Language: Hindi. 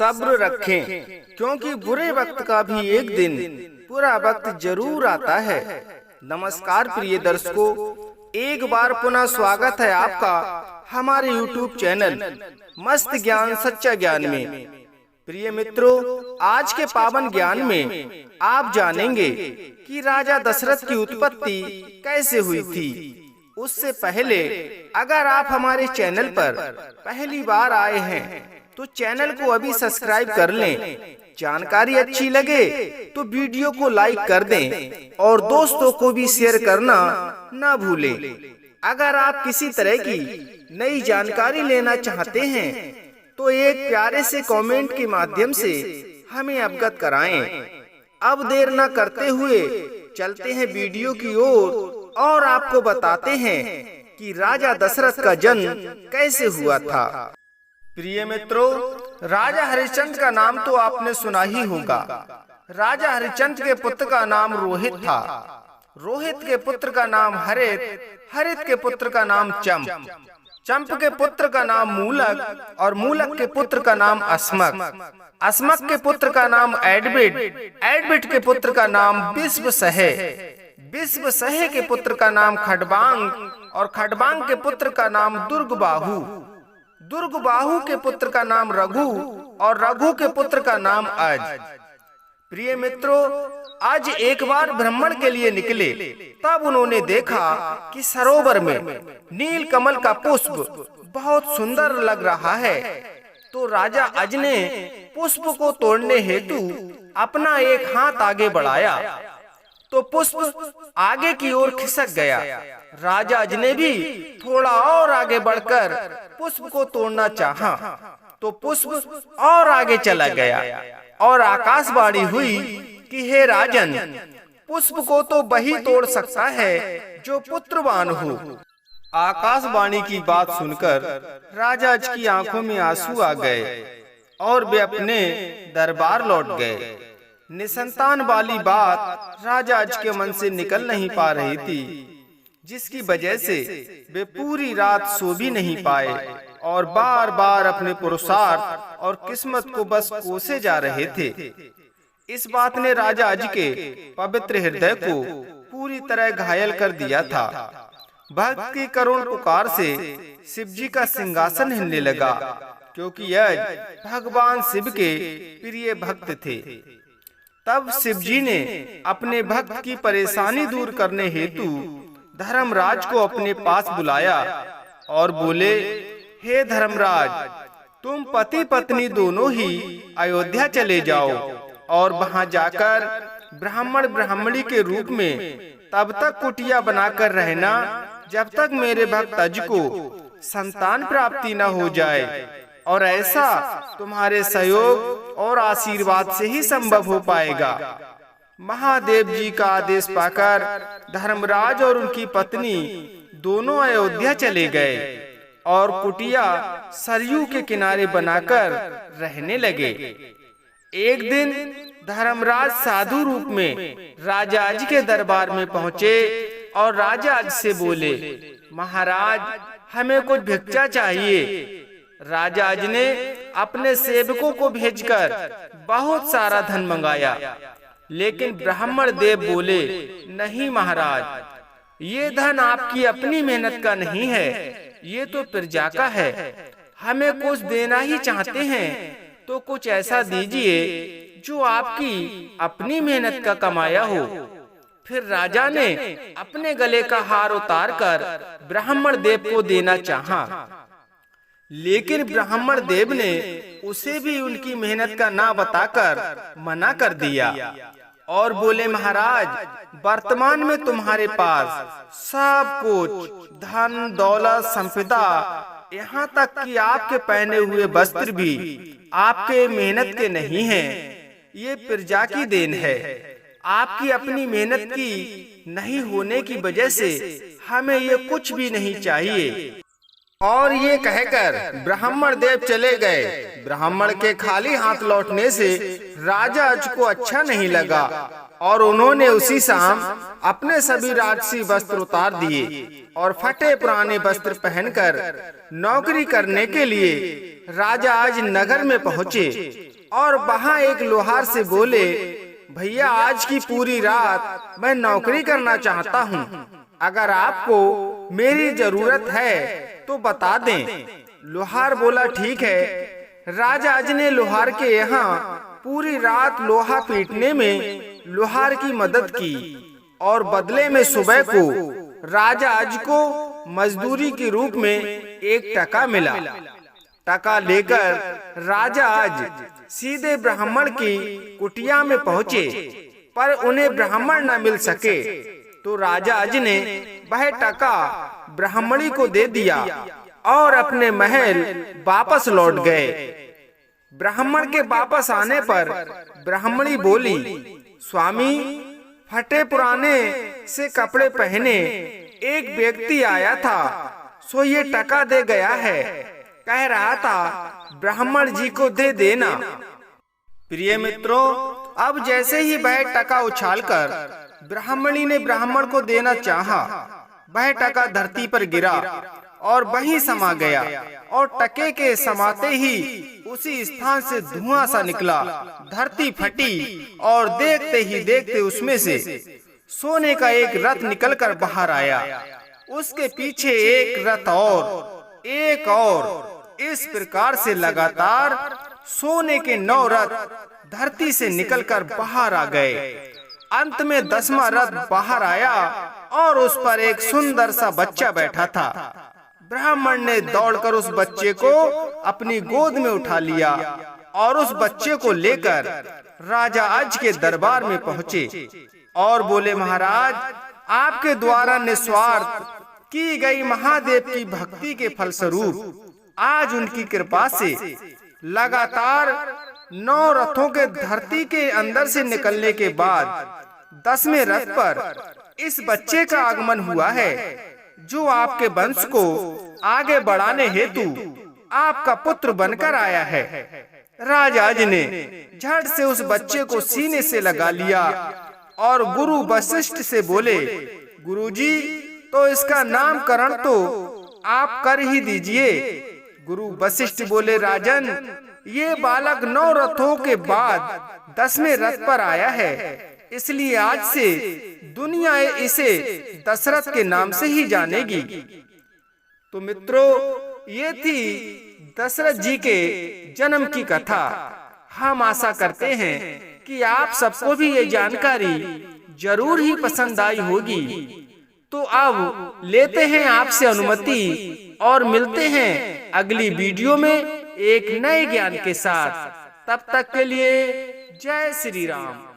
सब्र रखें, क्योंकि बुरे वक्त का भी एक दिन बुरा वक्त जरूर आता है। नमस्कार प्रिय दर्शकों, एक बार पुनः स्वागत है आपका हमारे YouTube चैनल मस्त ज्ञान सच्चा ज्ञान में। प्रिय मित्रों, आज के पावन ज्ञान में आप जानेंगे कि राजा दशरथ की उत्पत्ति कैसे हुई थी। उससे पहले अगर आप हमारे चैनल पर पहली बार आए हैं तो चैनल को अभी सब्सक्राइब कर लें। जानकारी अच्छी लगे तो वीडियो को लाइक कर दें और दोस्तों को भी शेयर करना ना भूलें। अगर आप किसी तरह की नई जानकारी लेना चाहते हैं तो एक प्यारे से कमेंट के माध्यम से हमें अवगत कराएं। अब देर न करते हुए चलते हैं वीडियो की ओर और आपको बताते हैं कि राजा दशरथ का जन्म कैसे हुआ था। प्रिय मित्रों, राजा हरिश्चंद्र का नाम तो आपने सुना ही होगा। राजा हरिश्चंद्र के पुत्र का नाम रोहित था। रोहित के पुत्र का नाम हरित, हरित के पुत्र का नाम चंप, चंप के पुत्र का नाम मूलक और मूलक के पुत्र का नाम अस्मक, अस्मक के पुत्र का नाम एडबिड, एडबिड के पुत्र का नाम बिस्वसह, बिस्वसह के पुत्र का नाम खडबांग और खडबांग के पुत्र का नाम दुर्गबाहु, दुर्गबाहु के पुत्र का नाम रघु और रघु के पुत्र का नाम अज। प्रिय मित्रों, आज एक बार भ्रमण के लिए निकले, तब उन्होंने देखा कि सरोवर में नील कमल का पुष्प बहुत सुंदर लग रहा है। तो राजा अज ने पुष्प को तोड़ने हेतु अपना एक हाथ आगे बढ़ाया तो पुष्प आगे की ओर खिसक गया। राजा अज ने भी थोड़ा और आगे बढ़कर पुष्प को तोड़ना चाहा तो पुष्प और आगे चला गया और आकाशवाणी हुई कि हे राजन, पुष्प को तो वही तोड़ सकता है जो पुत्रवान हो। आकाशवाणी की बात सुनकर राजा अज की आंखों में आंसू आ गए और वे अपने दरबार लौट गए। निसंतान वाली बात राजा अज के मन से निकल नहीं पा रही थी, जिसकी वजह से वे पूरी रात सो भी नहीं पाए और बार बार अपने पुरुषार्थ और किस्मत को बस कोसे जा रहे थे। इस बात ने राजा अज के पवित्र हृदय को पूरी तरह घायल कर दिया था। भक्त की करुण पुकार से शिव जी का सिंहासन हिलने लगा, क्योंकि अज भगवान शिव के प्रिय भक्त थे। तब शिव जी ने अपने भक्त की परेशानी दूर करने हेतु धर्मराज को अपने पास बुलाया और बोले, हे धर्मराज, तुम पति पत्नी दोनों ही अयोध्या चले जाओ और वहां जाकर ब्राह्मण ब्राह्मणी के रूप में तब तक कुटिया बनाकर रहना जब तक मेरे भक्त अज को संतान प्राप्ति न हो जाए, और ऐसा तुम्हारे सहयोग और आशीर्वाद से ही संभव हो पाएगा। महादेव जी का आदेश पाकर धर्मराज और उनकी पत्नी दोनों अयोध्या चले गए और कुटिया सरयू के किनारे बनाकर रहने लगे। एक दिन धर्मराज साधु रूप में राजा अज के दरबार में पहुँचे और राजा अज से बोले, महाराज, हमें कुछ भिक्षा चाहिए। राजा अज ने अपने सेवकों को भेजकर बहुत सारा धन मंगाया, लेकिन ब्राह्मण देव बोले, नहीं महाराज, ये धन आपकी अपनी मेहनत का नहीं है, ये तो प्रजा का है। हमें कुछ देना ही चाहते हैं तो कुछ ऐसा दीजिए जो आपकी अपनी मेहनत का कमाया हो। फिर राजा ने अपने गले का हार उतारकर ब्राह्मण देव को देना चाहा, लेकिन ब्राह्मण देव ने उसे भी उनकी मेहनत का ना बताकर मना कर दिया और बोले, महाराज, वर्तमान में तुम्हारे पास सब कुछ धन दौलत संपदा, यहाँ तक कि आपके पहने हुए वस्त्र भी आपके मेहनत के नहीं हैं, ये प्रजा की देन है। आपकी अपनी मेहनत की नहीं होने की वजह से हमें ये कुछ भी नहीं चाहिए। और ये कहकर ब्राह्मण देव चले गए। ब्राह्मण के खाली हाथ लौटने से राजा अज को अच्छा नहीं लगा और उन्होंने उसी शाम अपने सभी राजसी वस्त्र उतार दिए और फटे पुराने वस्त्र पहनकर नौकरी करने के लिए राजा अज नगर में पहुँचे और वहां एक लोहार से बोले, भैया आज की पूरी रात मैं नौकरी करना चाहता हूँ, अगर आपको मेरी जरूरत है तो बता दें। लोहार बोला, ठीक है। राजा अज ने लोहार के यहाँ पूरी रात लोहा पीटने में लोहार की मदद की और बदले में सुबह को राजा अज को मजदूरी के रूप में 1 टका मिला। टका लेकर राजा अज सीधे ब्राह्मण की कुटिया में पहुँचे, पर उन्हें ब्राह्मण न मिल सके तो राजा अज ने वह टका ब्राह्मणी को दे दिया और अपने महल वापस लौट गए। ब्राह्मण के वापस आने पर ब्राह्मणी बोली, स्वामी, फटे पुराने से कपड़े पहने एक व्यक्ति आया था, सो ये टका दे गया है, कह रहा था ब्राह्मण जी को दे देना। प्रिय मित्रों, अब जैसे ही वह टका उछालकर ब्राह्मणी ने ब्राह्मण को देना चाहा, वह टका धरती पर गिरा और वहीं समा गया और टके के समाते ही उसी स्थान से धुआं सा निकला। धरती फटी और देखते ही देखते उसमें से सोने का एक रथ निकलकर बाहर आया, उसके पीछे एक रथ और एक और, इस प्रकार से लगातार सोने के 9 रथ धरती से निकलकर बाहर आ गए। अंत में 10वां रथ बाहर आया और उस पर एक सुंदर सा बच्चा बैठा था। ब्राह्मण ने दौड़कर उस बच्चे को अपनी गोद में उठा लिया और उस बच्चे को लेकर राजा अज के दरबार में पहुँचे और बोले, महाराज, आपके द्वारा निस्वार्थ की गई महादेव की भक्ति के फलस्वरूप आज उनकी कृपा से लगातार 9 रथों के धरती के अंदर से निकलने के बाद 10वें रथ पर इस बच्चे का आगमन हुआ है, जो आपके वंश को आगे बढ़ाने हेतु आपका पुत्र बनकर आया है। राजा अज ने झट से उस बच्चे को सीने से लगा लिया और गुरु वशिष्ठ से बोले, गुरुजी, तो इसका नामकरण तो आप कर ही दीजिए। गुरु वशिष्ठ बोले, राजन, ये बालक 9 रथों के बाद 10वें रथ पर आया है, इसलिए आज से दुनिया इसे दशरथ के नाम से ही जानेगी। तो मित्रों, ये थी दशरथ जी के जन्म की कथा। हम आशा करते हैं कि आप सबको भी ये जानकारी जरूर ही पसंद आई होगी। तो अब लेते हैं आपसे अनुमति और मिलते हैं अगली वीडियो में एक नए ज्ञान के साथ। तब तक के लिए जय श्री राम।